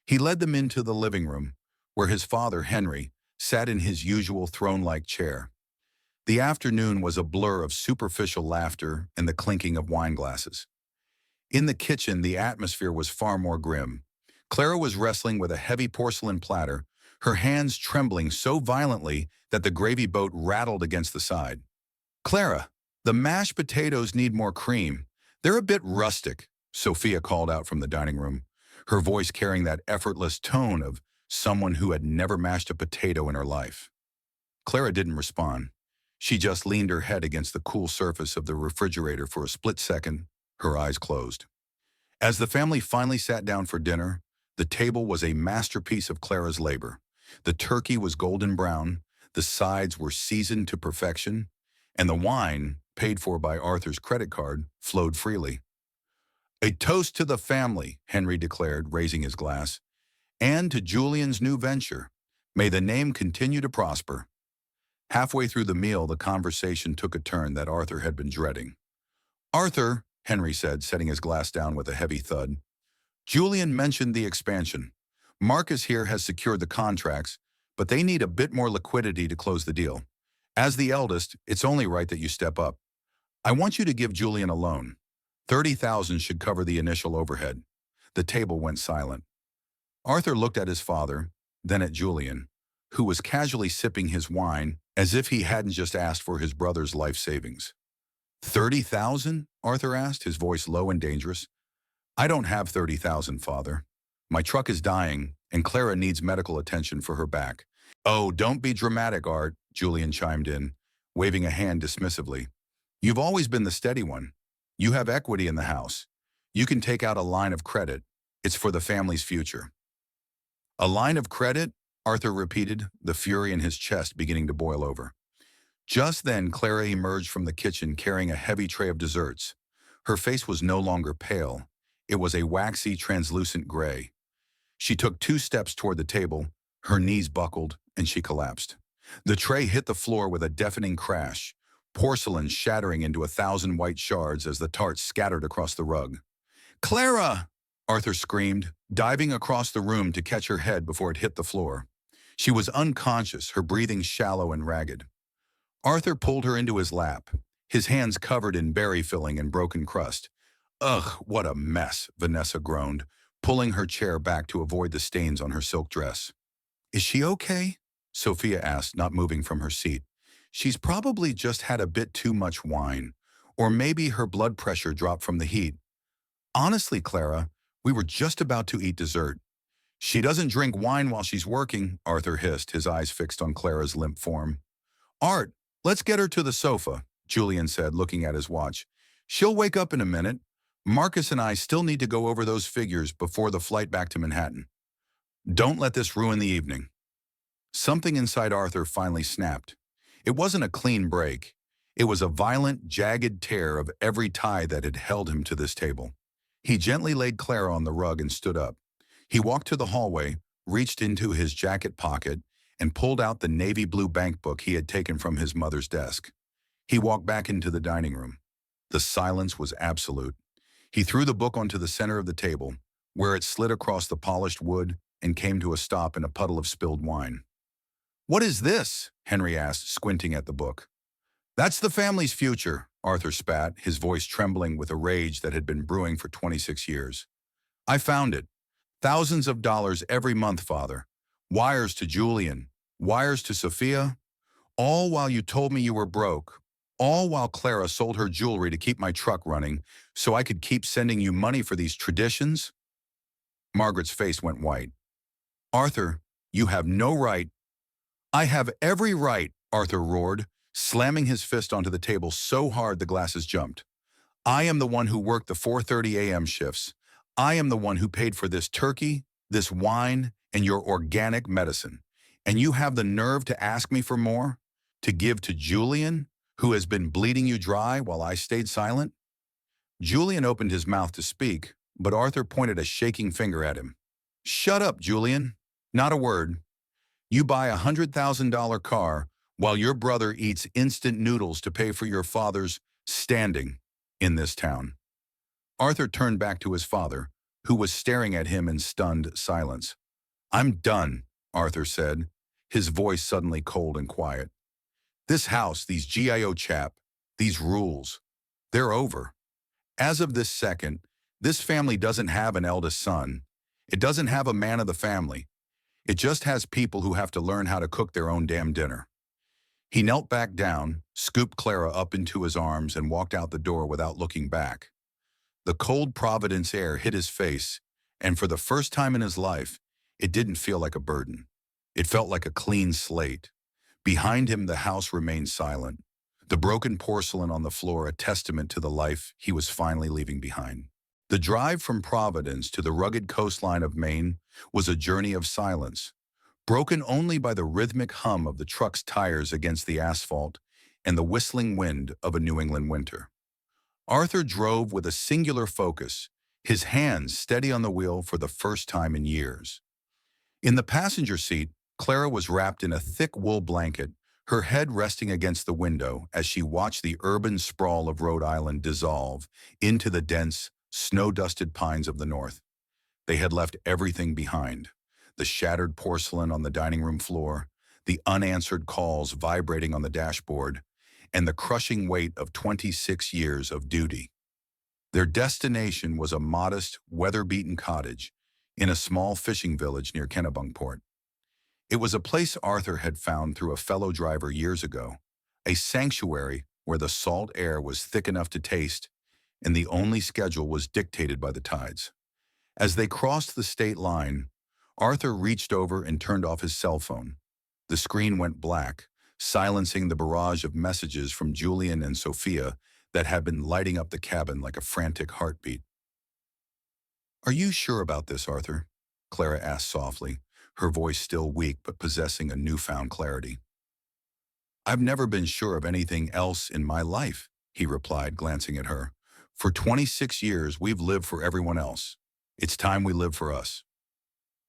He led them into the living room, where his father, Henry, sat in his usual throne-like chair. The afternoon was a blur of superficial laughter and the clinking of wine glasses. In the kitchen, the atmosphere was far more grim. Clara was wrestling with a heavy porcelain platter, her hands trembling so violently that the gravy boat rattled against the side. "Clara, the mashed potatoes need more cream. They're a bit rustic," Sophia called out from the dining room, her voice carrying that effortless tone of someone who had never mashed a potato in her life. Clara didn't respond. She just leaned her head against the cool surface of the refrigerator for a split second, her eyes closed. As the family finally sat down for dinner, the table was a masterpiece of Clara's labor. The turkey was golden brown, the sides were seasoned to perfection, and the wine, paid for by Arthur's credit card, flowed freely. "A toast to the family," Henry declared, raising his glass, "and to Julian's new venture. May the name continue to prosper." Halfway through the meal, the conversation took a turn that Arthur had been dreading. "Arthur," Henry said, setting his glass down with a heavy thud, "Julian mentioned the expansion. Marcus here has secured the contracts, but they need a bit more liquidity to close the deal. As the eldest, it's only right that you step up. I want you to give Julian a loan. 30,000 should cover the initial overhead." The table went silent. Arthur looked at his father, then at Julian, who was casually sipping his wine as if he hadn't just asked for his brother's life savings. 30,000? Arthur asked, his voice low and dangerous. "I don't have 30,000, father. My truck is dying, and Clara needs medical attention for her back." "Oh, don't be dramatic, Art," Julian chimed in, waving a hand dismissively. "You've always been the steady one. You have equity in the house. You can take out a line of credit. It's for the family's future." "A line of credit?" Arthur repeated, the fury in his chest beginning to boil over. Just then, Clara emerged from the kitchen carrying a heavy tray of desserts. Her face was no longer pale. It was a waxy, translucent gray. She took 2 steps toward the table, her knees buckled, and she collapsed. The tray hit the floor with a deafening crash, porcelain shattering into 1,000 white shards as the tarts scattered across the rug. "Clara!" Arthur screamed, diving across the room to catch her head before it hit the floor. She was unconscious, her breathing shallow and ragged. Arthur pulled her into his lap, his hands covered in berry filling and broken crust. "Ugh, what a mess," Vanessa groaned, pulling her chair back to avoid the stains on her silk dress. "Is she okay?" Sophia asked, not moving from her seat. "She's probably just had a bit too much wine, or maybe her blood pressure dropped from the heat." "Honestly, Clara, we were just about to eat dessert." "She doesn't drink wine while she's working," Arthur hissed, his eyes fixed on Clara's limp form. "Art, let's get her to the sofa," Julian said, looking at his watch. "She'll wake up in a minute. Marcus and I still need to go over those figures before the flight back to Manhattan. Don't let this ruin the evening." Something inside Arthur finally snapped. It wasn't a clean break. It was a violent, jagged tear of every tie that had held him to this table. He gently laid Clara on the rug and stood up. He walked to the hallway, reached into his jacket pocket, and pulled out the navy blue bank book he had taken from his mother's desk. He walked back into the dining room. The silence was absolute. He threw the book onto the center of the table, where it slid across the polished wood and came to a stop in a puddle of spilled wine. "What is this?" Henry asked, squinting at the book. "That's the family's future," Arthur spat, his voice trembling with a rage that had been brewing for 26 years. "I found it. Thousands of dollars every month, Father. Wires to Julian, wires to Sophia, all while you told me you were broke. All while Clara sold her jewelry to keep my truck running so I could keep sending you money for these traditions?" Margaret's face went white. "Arthur, you have no right." "I have every right," Arthur roared, slamming his fist onto the table so hard the glasses jumped. "I am the one who worked the 4:30 a.m. shifts. I am the one who paid for this turkey, this wine, and your organic medicine. And you have the nerve to ask me for more? To give to Julian, who has been bleeding you dry while I stayed silent?" Julian opened his mouth to speak, but Arthur pointed a shaking finger at him. "Shut up, Julian. Not a word. You buy a $100,000 car while your brother eats instant noodles to pay for your father's standing in this town." Arthur turned back to his father, who was staring at him in stunned silence. "I'm done," Arthur said, his voice suddenly cold and quiet. "This house, these GIO chap, these rules, they're over. As of this second, this family doesn't have an eldest son. It doesn't have a man of the family. It just has people who have to learn how to cook their own damn dinner." He knelt back down, scooped Clara up into his arms, and walked out the door without looking back. The cold Providence air hit his face, and for the first time in his life, it didn't feel like a burden. It felt like a clean slate. Behind him, the house remained silent, the broken porcelain on the floor a testament to the life he was finally leaving behind. The drive from Providence to the rugged coastline of Maine was a journey of silence, broken only by the rhythmic hum of the truck's tires against the asphalt and the whistling wind of a New England winter. Arthur drove with a singular focus, his hands steady on the wheel for the first time in years. In the passenger seat, Clara was wrapped in a thick wool blanket, her head resting against the window as she watched the urban sprawl of Rhode Island dissolve into the dense, snow-dusted pines of the north. They had left everything behind: the shattered porcelain on the dining room floor, the unanswered calls vibrating on the dashboard, and the crushing weight of 26 years of duty. Their destination was a modest, weather-beaten cottage in a small fishing village near Kennebunkport. It was a place Arthur had found through a fellow driver years ago, a sanctuary where the salt air was thick enough to taste, and the only schedule was dictated by the tides. As they crossed the state line, Arthur reached over and turned off his cell phone. The screen went black, silencing the barrage of messages from Julian and Sophia that had been lighting up the cabin like a frantic heartbeat. "Are you sure about this, Arthur?" Clara asked softly, her voice still weak but possessing a newfound clarity. "I've never been sure of anything else in my life," he replied, glancing at her. "For 26 years, we've lived for everyone else. It's time we live for us."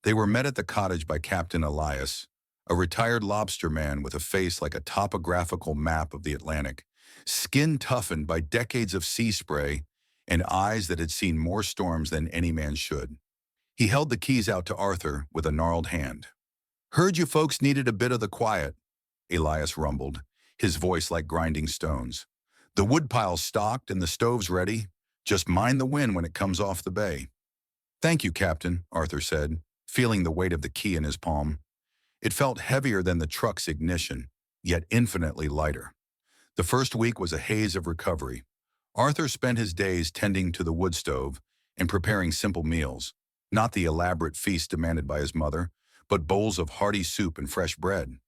They were met at the cottage by Captain Elias, a retired lobster man with a face like a topographical map of the Atlantic, skin toughened by decades of sea spray, and eyes that had seen more storms than any man should. He held the keys out to Arthur with a gnarled hand. "Heard you folks needed a bit of the quiet," Elias rumbled, his voice like grinding stones. "The woodpile's stocked and the stove's ready. Just mind the wind when it comes off the bay." "Thank you, Captain," Arthur said, feeling the weight of the key in his palm. It felt heavier than the truck's ignition, yet infinitely lighter. The first week was a haze of recovery. Arthur spent his days tending to the wood stove and preparing simple meals, not the elaborate feast demanded by his mother, but bowls of hearty soup and fresh bread.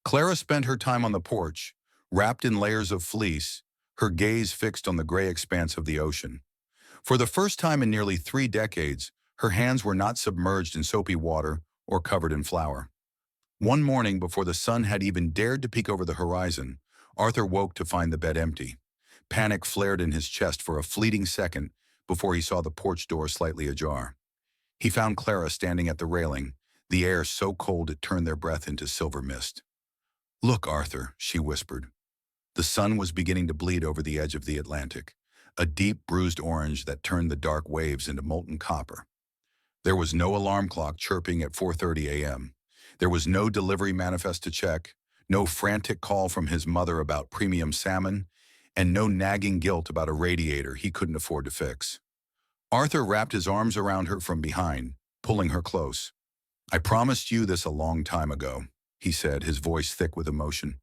Clara spent her time on the porch, wrapped in layers of fleece, her gaze fixed on the gray expanse of the ocean. For the first time in nearly 3 decades, her hands were not submerged in soapy water or covered in flour. One morning, before the sun had even dared to peek over the horizon, Arthur woke to find the bed empty. Panic flared in his chest for a fleeting second, before he saw the porch door slightly ajar. He found Clara standing at the railing, the air so cold it turned their breath into silver mist. "Look, Arthur," she whispered. The sun was beginning to bleed over the edge of the Atlantic, a deep bruised orange that turned the dark waves into molten copper. There was no alarm clock chirping at 4:30 a.m. There was no delivery manifest to check, no frantic call from his mother about premium salmon, and no nagging guilt about a radiator he couldn't afford to fix. Arthur wrapped his arms around her from behind, pulling her close. "I promised you this a long time ago," he said, his voice thick with emotion.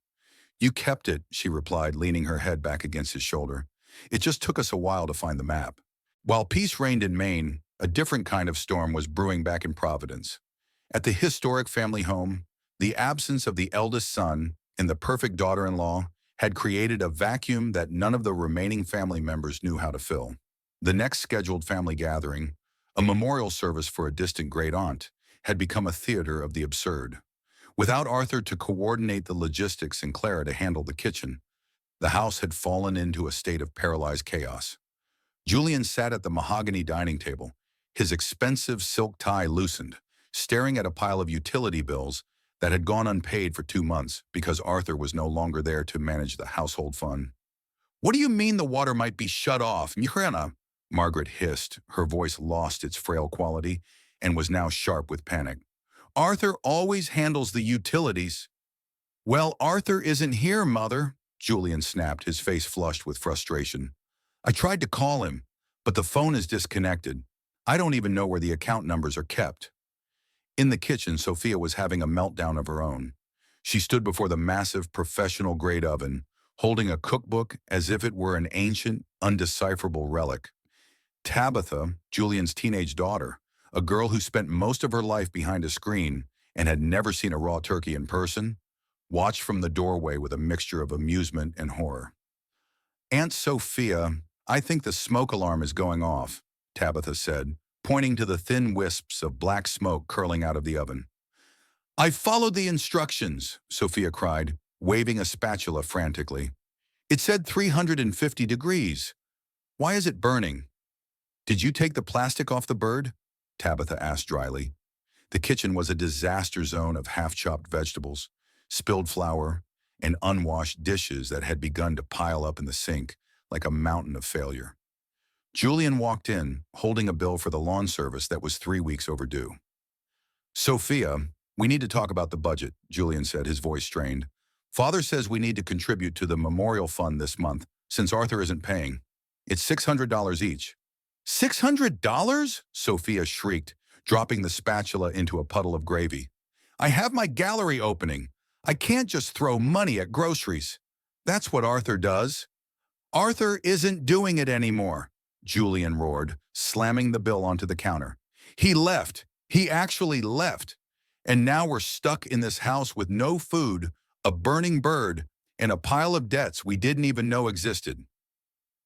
"You kept it," she replied, leaning her head back against his shoulder. "It just took us a while to find the map." While peace reigned in Maine, a different kind of storm was brewing back in Providence. At the historic family home, the absence of the eldest son and the perfect daughter-in-law had created a vacuum that none of the remaining family members knew how to fill. The next scheduled family gathering, a memorial service for a distant great-aunt, had become a theater of the absurd. Without Arthur to coordinate the logistics and Clara to handle the kitchen, the house had fallen into a state of paralyzed chaos. Julian sat at the mahogany dining table, his expensive silk tie loosened, staring at a pile of utility bills that had gone unpaid for 2 months because Arthur was no longer there to manage the household fund. "What do you mean the water might be shut off? Mjrna?" Margaret hissed, her voice lost its frail quality and was now sharp with panic. "Arthur always handles the utilities." "Well, Arthur isn't here, Mother," Julian snapped, his face flushed with frustration. "I tried to call him, but the phone is disconnected. I don't even know where the account numbers are kept." In the kitchen, Sophia was having a meltdown of her own. She stood before the massive, professional-grade oven, holding a cookbook as if it were an ancient, undecipherable relic. Tabitha, Julian's teenage daughter, a girl who spent most of her life behind a screen and had never seen a raw turkey in person, watched from the doorway with a mixture of amusement and horror. "Aunt Sophia, I think the smoke alarm is going off," Tabitha said, pointing to the thin wisps of black smoke curling out of the oven. "I followed the instructions," Sophia cried, waving a spatula frantically. "It said 350 degrees. Why is it burning?" "Did you take the plastic off the bird?" Tabitha asked dryly. The kitchen was a disaster zone of half-chopped vegetables, spilled flour, and unwashed dishes that had begun to pile up in the sink like a mountain of failure. Julian walked in, holding a bill for the lawn service that was 3 weeks overdue. "Sophia, we need to talk about the budget," Julian said, his voice strained. "Father says we need to contribute to the memorial fund this month, since Arthur isn't paying. It's $600 each." "$600?" Sophia shrieked, dropping the spatula into a puddle of gravy. "I have my gallery opening. I can't just throw money at groceries. That's what Arthur does." "Arthur isn't doing it anymore," Julian roared, slamming the bill onto the counter. "He left. He actually left. And now we're stuck in this house with no food, a burning bird, and a pile of debts we didn't even know existed."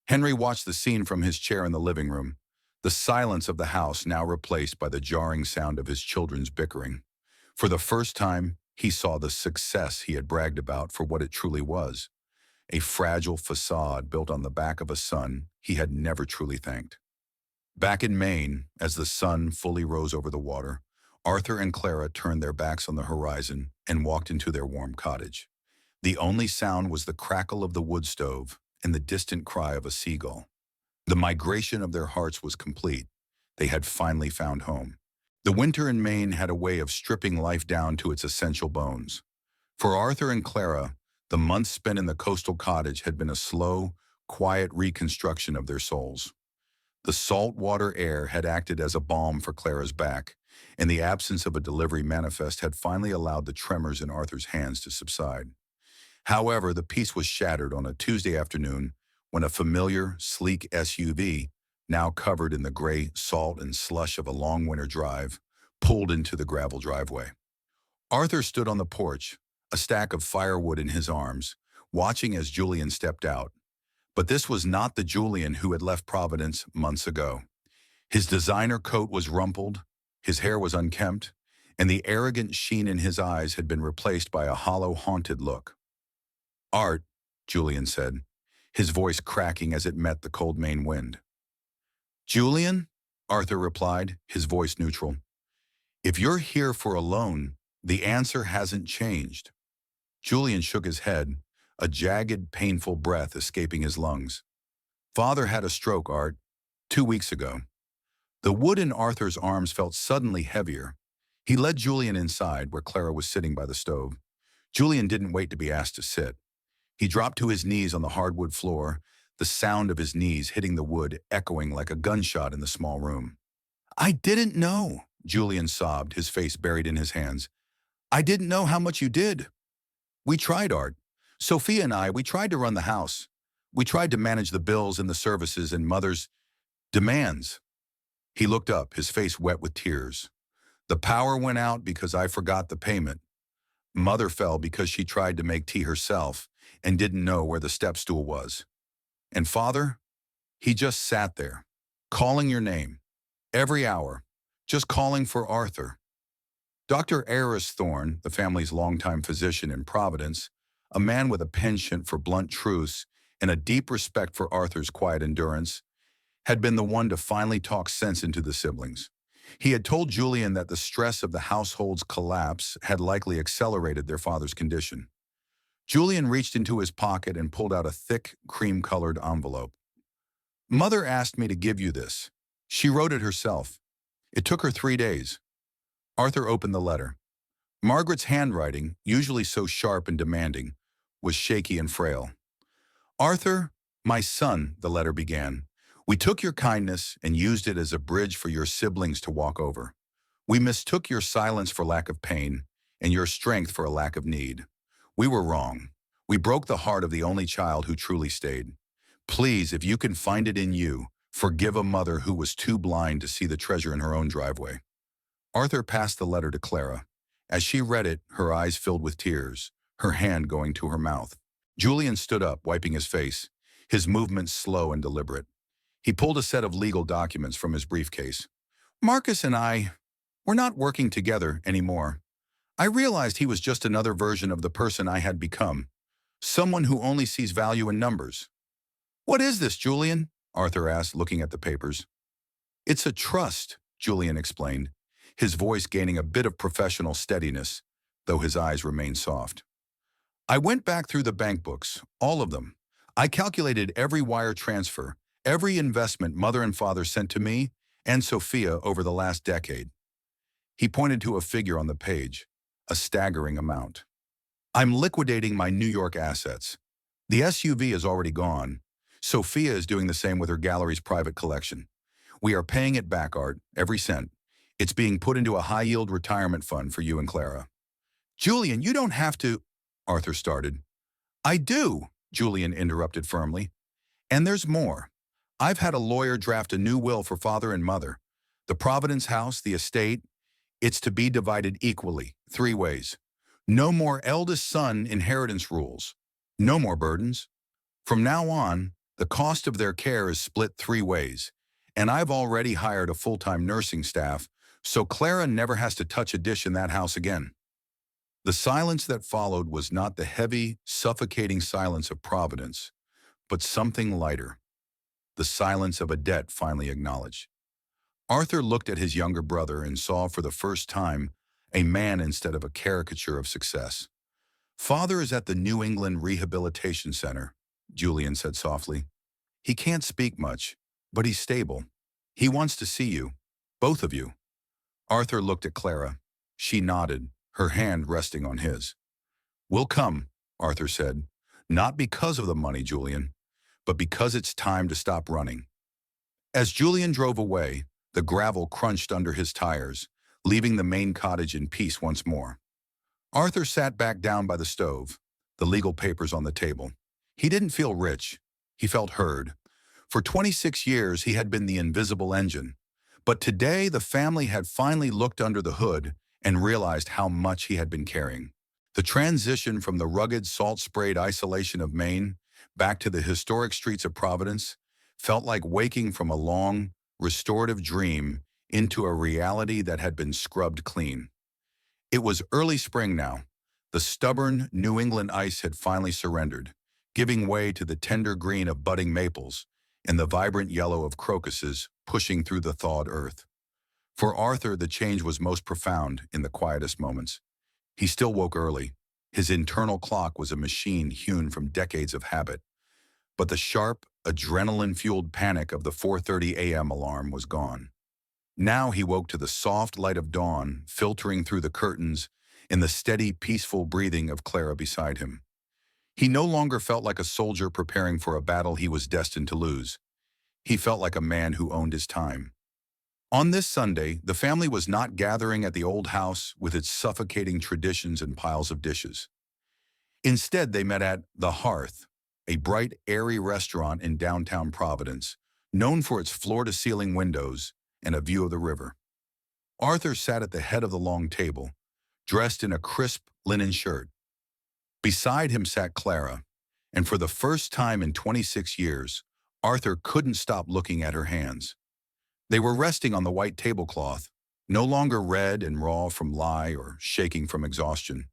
Henry watched the scene from his chair in the living room, the silence of the house now replaced by the jarring sound of his children's bickering. For the first time, he saw the success he had bragged about for what it truly was, a fragile facade built on the back of a son he had never truly thanked. Back in Maine, as the sun fully rose over the water, Arthur and Clara turned their backs on the horizon and walked into their warm cottage. The only sound was the crackle of the wood stove and the distant cry of a seagull. The migration of their hearts was complete. They had finally found home. The winter in Maine had a way of stripping life down to its essential bones. For Arthur and Clara, the months spent in the coastal cottage had been a slow, quiet reconstruction of their souls. The saltwater air had acted as a balm for Clara's back, and the absence of a delivery manifest had finally allowed the tremors in Arthur's hands to subside. However, the peace was shattered on a Tuesday afternoon when a familiar, sleek SUV, now covered in the gray salt and slush of a long winter drive, pulled into the gravel driveway. Arthur stood on the porch, a stack of firewood in his arms, watching as Julian stepped out. But this was not the Julian who had left Providence months ago. His designer coat was rumpled, his hair was unkempt, and the arrogant sheen in his eyes had been replaced by a hollow, haunted look. "Art," Julian said, his voice cracking as it met the cold Maine wind. Julian, Arthur replied, his voice neutral. If you're here for a loan, the answer hasn't changed. Julian shook his head, a jagged, painful breath escaping his lungs. Father had a stroke, Art, 2 weeks ago. The wood in Arthur's arms felt suddenly heavier. He led Julian inside, where Clara was sitting by the stove. Julian didn't wait to be asked to sit. He dropped to his knees on the hardwood floor, the sound of his knees hitting the wood echoing like a gunshot in the small room. I didn't know, Julian sobbed, his face buried in his hands. I didn't know how much you did. We tried, Art. Sophia and I, we tried to run the house. We tried to manage the bills and the services and Mother's demands. He looked up, his face wet with tears. The power went out because I forgot the payment. Mother fell because she tried to make tea herself and didn't know where the step stool was. And Father, he just sat there, calling your name, every hour, just calling for Arthur. Dr. Eris Thorne, the family's longtime physician in Providence, a man with a penchant for blunt truths and a deep respect for Arthur's quiet endurance, had been the one to finally talk sense into the siblings. He had told Julian that the stress of the household's collapse had likely accelerated their father's condition. Julian reached into his pocket and pulled out a thick, cream-colored envelope. Mother asked me to give you this. She wrote it herself. It took her 3 days. Arthur opened the letter. Margaret's handwriting, usually so sharp and demanding, was shaky and frail. Arthur, my son, the letter began. We took your kindness and used it as a bridge for your siblings to walk over. We mistook your silence for lack of pain and your strength for a lack of need. We were wrong. We broke the heart of the only child who truly stayed. Please, if you can find it in you, forgive a mother who was too blind to see the treasure in her own driveway. Arthur passed the letter to Clara. As she read it, her eyes filled with tears, her hand going to her mouth. Julian stood up, wiping his face, his movements slow and deliberate. He pulled a set of legal documents from his briefcase. Marcus and I, we're not working together anymore. I realized he was just another version of the person I had become, someone who only sees value in numbers. What is this, Julian? Arthur asked, looking at the papers. It's a trust, Julian explained, his voice gaining a bit of professional steadiness, though his eyes remained soft. I went back through the bank books, all of them. I calculated every wire transfer, every investment Mother and Father sent to me and Sophia over the last decade. He pointed to a figure on the page, a staggering amount. I'm liquidating my New York assets. The SUV is already gone. Sophia is doing the same with her gallery's private collection. We are paying it back, Art, every cent. It's being put into a high-yield retirement fund for you and Clara. Julian, you don't have to, Arthur started. I do, Julian interrupted firmly. And there's more. I've had a lawyer draft a new will for Father and Mother. The Providence house, the estate, it's to be divided equally, 3 ways. No more eldest son inheritance rules. No more burdens. From now on, the cost of their care is split 3 ways, and I've already hired a full-time nursing staff, so Clara never has to touch a dish in that house again. The silence that followed was not the heavy, suffocating silence of Providence, but something lighter. The silence of a debt finally acknowledged. Arthur looked at his younger brother and saw for the first time a man instead of a caricature of success. Father is at the New England Rehabilitation Center, Julian said softly. He can't speak much, but he's stable. He wants to see you, both of you. Arthur looked at Clara. She nodded, her hand resting on his. We'll come, Arthur said, not because of the money, Julian, but because it's time to stop running. As Julian drove away, the gravel crunched under his tires, leaving the main cottage in peace once more. Arthur sat back down by the stove, the legal papers on the table. He didn't feel rich. He felt heard. For 26 years, he had been the invisible engine. But today, the family had finally looked under the hood and realized how much he had been carrying. The transition from the rugged, salt-sprayed isolation of Maine back to the historic streets of Providence felt like waking from a long, restorative dream into a reality that had been scrubbed clean. It was early spring now. The stubborn New England ice had finally surrendered, giving way to the tender green of budding maples and the vibrant yellow of crocuses pushing through the thawed earth. For Arthur, the change was most profound in the quietest moments. He still woke early. His internal clock was a machine hewn from decades of habit. But the sharp, adrenaline-fueled panic of the 4:30 a.m. alarm was gone. Now he woke to the soft light of dawn filtering through the curtains and the steady, peaceful breathing of Clara beside him. He no longer felt like a soldier preparing for a battle he was destined to lose. He felt like a man who owned his time. On this Sunday, the family was not gathering at the old house with its suffocating traditions and piles of dishes. Instead, they met at The Hearth, a bright, airy restaurant in downtown Providence, known for its floor-to-ceiling windows and a view of the river. Arthur sat at the head of the long table, dressed in a crisp linen shirt. Beside him sat Clara, and for the first time in 26 years, Arthur couldn't stop looking at her hands. They were resting on the white tablecloth, no longer red and raw from lie or shaking from exhaustion.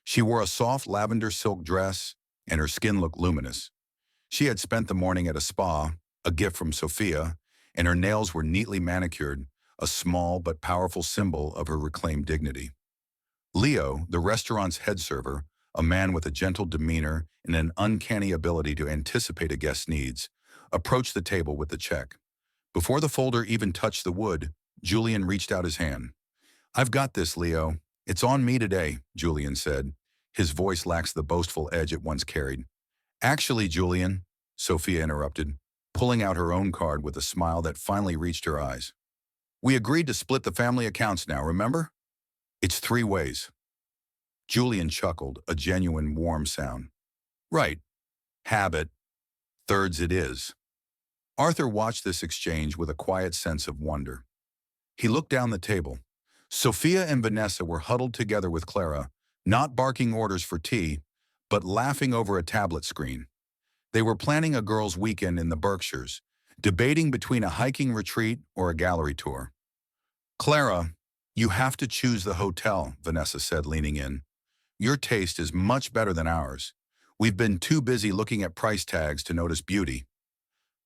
She wore a soft lavender silk dress, and her skin looked luminous. She had spent the morning at a spa, a gift from Sophia, and her nails were neatly manicured, a small but powerful symbol of her reclaimed dignity. Leo, the restaurant's head server, a man with a gentle demeanor and an uncanny ability to anticipate a guest's needs, approached the table with the check. Before the folder even touched the wood, Julian reached out his hand. "I've got this, Leo. It's on me today," Julian said. His voice lacks the boastful edge it once carried. "Actually, Julian," Sophia interrupted, pulling out her own card with a smile that finally reached her eyes. "We agreed to split the family accounts now, remember? It's 3 ways." Julian chuckled, a genuine warm sound. "Right. Habit. Thirds it is." Arthur watched this exchange with a quiet sense of wonder. He looked down the table. Sophia and Vanessa were huddled together with Clara, not barking orders for tea, but laughing over a tablet screen. They were planning a girls' weekend in the Berkshires, debating between a hiking retreat or a gallery tour. "Clara, you have to choose the hotel," Vanessa said, leaning in. "Your taste is much better than ours. We've been too busy looking at price tags to notice beauty."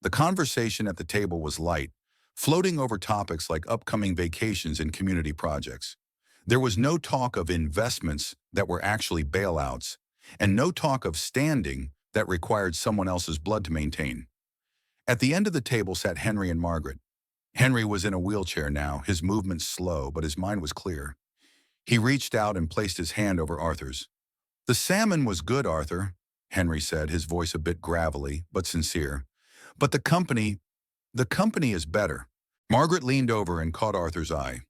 The conversation at the table was light, floating over topics like upcoming vacations and community projects. There was no talk of investments that were actually bailouts, and no talk of standing that required someone else's blood to maintain. At the end of the table sat Henry and Margaret. Henry was in a wheelchair now, his movements slow, but his mind was clear. He reached out and placed his hand over Arthur's. "The salmon was good, Arthur," Henry said, his voice a bit gravelly, but sincere. "But the company is better." Margaret leaned over and caught Arthur's eye.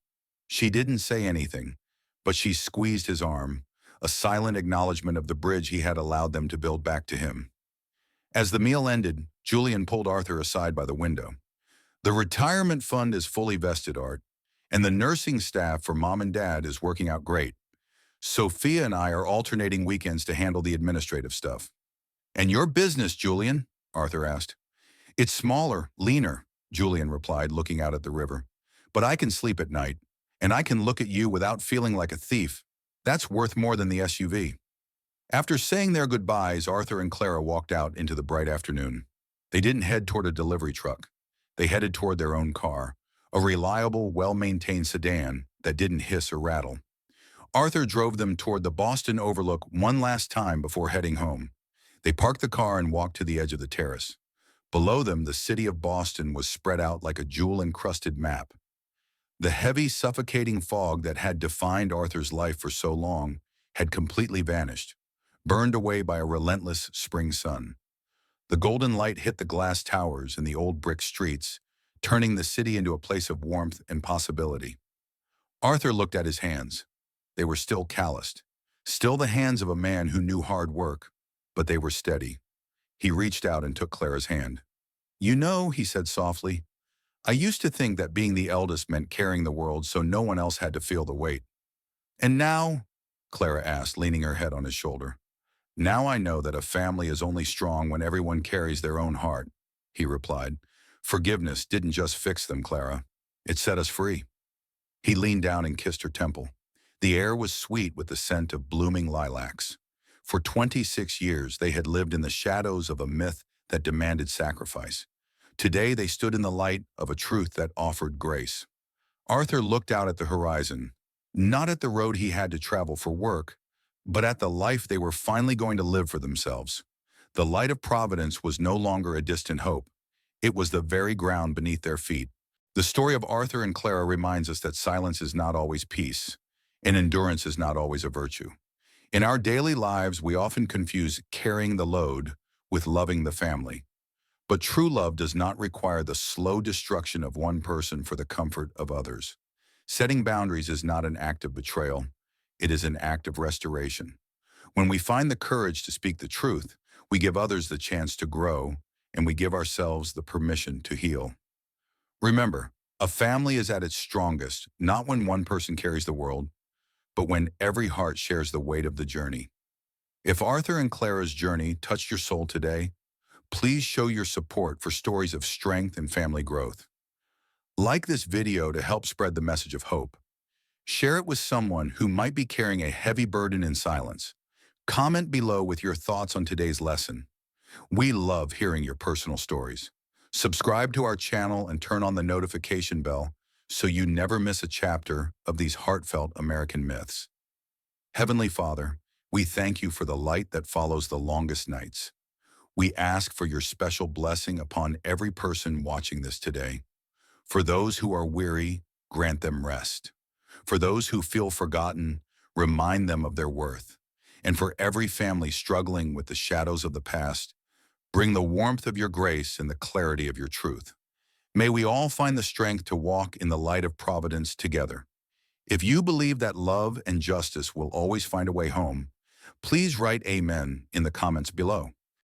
She didn't say anything, but she squeezed his arm, a silent acknowledgement of the bridge he had allowed them to build back to him. As the meal ended, Julian pulled Arthur aside by the window. "The retirement fund is fully vested, Art, and the nursing staff for Mom and Dad is working out great. Sophia and I are alternating weekends to handle the administrative stuff." "And your business, Julian?" Arthur asked. "It's smaller, leaner," Julian replied, looking out at the river. "But I can sleep at night, and I can look at you without feeling like a thief. That's worth more than the SUV." After saying their goodbyes, Arthur and Clara walked out into the bright afternoon. They didn't head toward a delivery truck. They headed toward their own car, a reliable, well-maintained sedan that didn't hiss or rattle. Arthur drove them toward the Boston Overlook one last time before heading home. They parked the car and walked to the edge of the terrace. Below them, the city of Boston was spread out like a jewel-encrusted map. The heavy, suffocating fog that had defined Arthur's life for so long had completely vanished, burned away by a relentless spring sun. The golden light hit the glass towers and the old brick streets, turning the city into a place of warmth and possibility. Arthur looked at his hands. They were still calloused, still the hands of a man who knew hard work, but they were steady. He reached out and took Clara's hand. "You know," he said softly, "I used to think that being the eldest meant carrying the world so no one else had to feel the weight." "And now?" Clara asked, leaning her head on his shoulder. "Now I know that a family is only strong when everyone carries their own heart," he replied. "Forgiveness didn't just fix them, Clara. It set us free." He leaned down and kissed her temple. The air was sweet with the scent of blooming lilacs. For 26 years, they had lived in the shadows of a myth that demanded sacrifice. Today they stood in the light of a truth that offered grace. Arthur looked out at the horizon, not at the road he had to travel for work, but at the life they were finally going to live for themselves. The light of providence was no longer a distant hope. It was the very ground beneath their feet. The story of Arthur and Clara reminds us that silence is not always peace, and endurance is not always a virtue. In our daily lives, we often confuse carrying the load with loving the family. But true love does not require the slow destruction of one person for the comfort of others. Setting boundaries is not an act of betrayal. It is an act of restoration. When we find the courage to speak the truth, we give others the chance to grow, and we give ourselves the permission to heal. Remember, a family is at its strongest, not when one person carries the world, but when every heart shares the weight of the journey. If Arthur and Clara's journey touched your soul today, please show your support for stories of strength and family growth. Like this video to help spread the message of hope. Share it with someone who might be carrying a heavy burden in silence. Comment below with your thoughts on today's lesson. We love hearing your personal stories. Subscribe to our channel and turn on the notification bell so you never miss a chapter of these heartfelt American myths. Heavenly Father, we thank you for the light that follows the longest nights. We ask for your special blessing upon every person watching this today. For those who are weary, grant them rest. For those who feel forgotten, remind them of their worth. And for every family struggling with the shadows of the past, bring the warmth of your grace and the clarity of your truth. May we all find the strength to walk in the light of providence together. If you believe that love and justice will always find a way home, please write Amen in the comments below.